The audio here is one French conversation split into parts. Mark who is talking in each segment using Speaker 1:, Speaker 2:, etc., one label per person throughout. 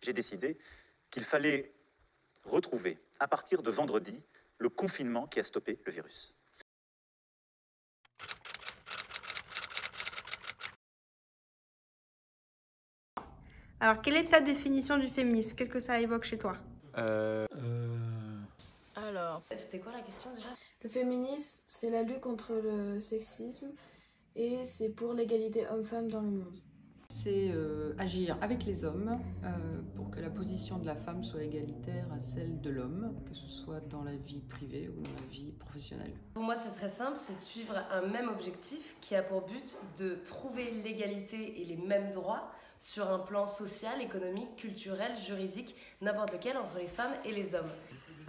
Speaker 1: j'ai décidé qu'il fallait retrouver, à partir de vendredi, le confinement qui a stoppé le virus.
Speaker 2: Alors, quelle est ta définition du féminisme? Qu'est-ce que ça évoque chez toi?
Speaker 3: Alors, c'était quoi la question déjà?
Speaker 4: Le féminisme, c'est la lutte contre le sexisme et c'est pour l'égalité homme-femme dans le monde.
Speaker 5: C'est agir avec les hommes pour que la position de la femme soit égalitaire à celle de l'homme, que ce soit dans la vie privée ou dans la vie professionnelle.
Speaker 3: Pour moi, c'est très simple, c'est de suivre un même objectif qui a pour but de trouver l'égalité et les mêmes droits sur un plan social, économique, culturel, juridique, n'importe lequel entre les femmes et les hommes.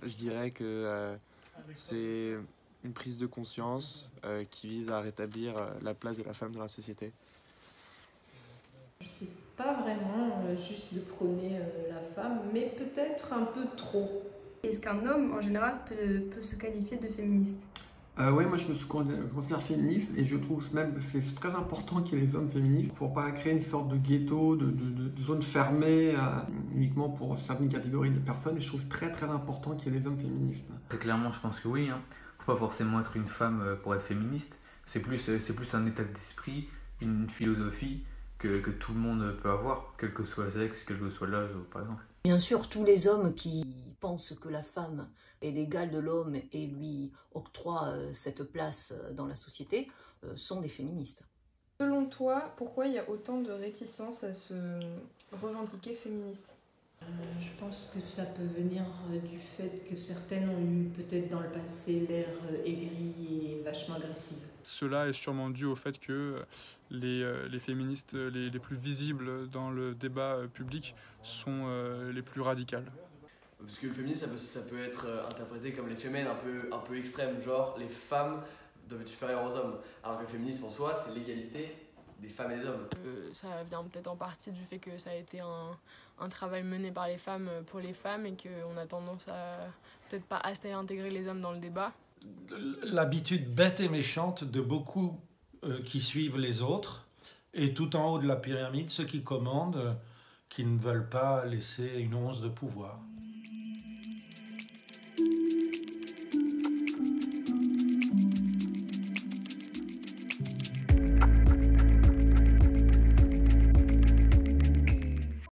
Speaker 6: Je dirais que c'est une prise de conscience qui vise à rétablir la place de la femme dans la société.
Speaker 7: Je sais pas vraiment juste de prôner la femme, mais peut-être un peu trop.
Speaker 2: Est-ce qu'un homme, en général, peut se qualifier de féministe?
Speaker 8: Oui, moi je me considère féministe et je trouve même que c'est très important qu'il y ait des hommes féministes pour pas créer une sorte de ghetto, de zone fermée uniquement pour certaines catégories de personnes. Et je trouve très très important qu'il y ait des hommes féministes.
Speaker 9: Très clairement, je pense que oui. Faut pas forcément être une femme pour être féministe. C'est plus un état d'esprit, une philosophie que tout le monde peut avoir, quel que soit le sexe, quel que soit l'âge, par exemple.
Speaker 10: Bien sûr, tous les hommes qui pensent que la femme est l'égale de l'homme et lui octroient cette place dans la société sont des féministes.
Speaker 4: Selon toi, pourquoi il y a autant de réticence à se revendiquer féministe?
Speaker 7: Je pense que ça peut venir du fait que certaines ont eu peut-être dans le passé l'air aigries et vachement agressives.
Speaker 11: Cela est sûrement dû au fait que les féministes les plus visibles dans le débat public sont les plus radicales.
Speaker 12: Parce que le féminisme, ça peut être interprété comme les fémènes un peu extrêmes, genre les femmes doivent être supérieures aux hommes, alors que le féminisme en soi, c'est l'égalité des femmes et des hommes.
Speaker 13: Ça vient peut-être en partie du fait que ça a été un travail mené par les femmes pour les femmes et qu'on a tendance à peut-être pas assez intégrer les hommes dans le débat.
Speaker 14: L'habitude bête et méchante de beaucoup qui suivent les autres et tout en haut de la pyramide, ceux qui commandent, qui ne veulent pas laisser une once de pouvoir.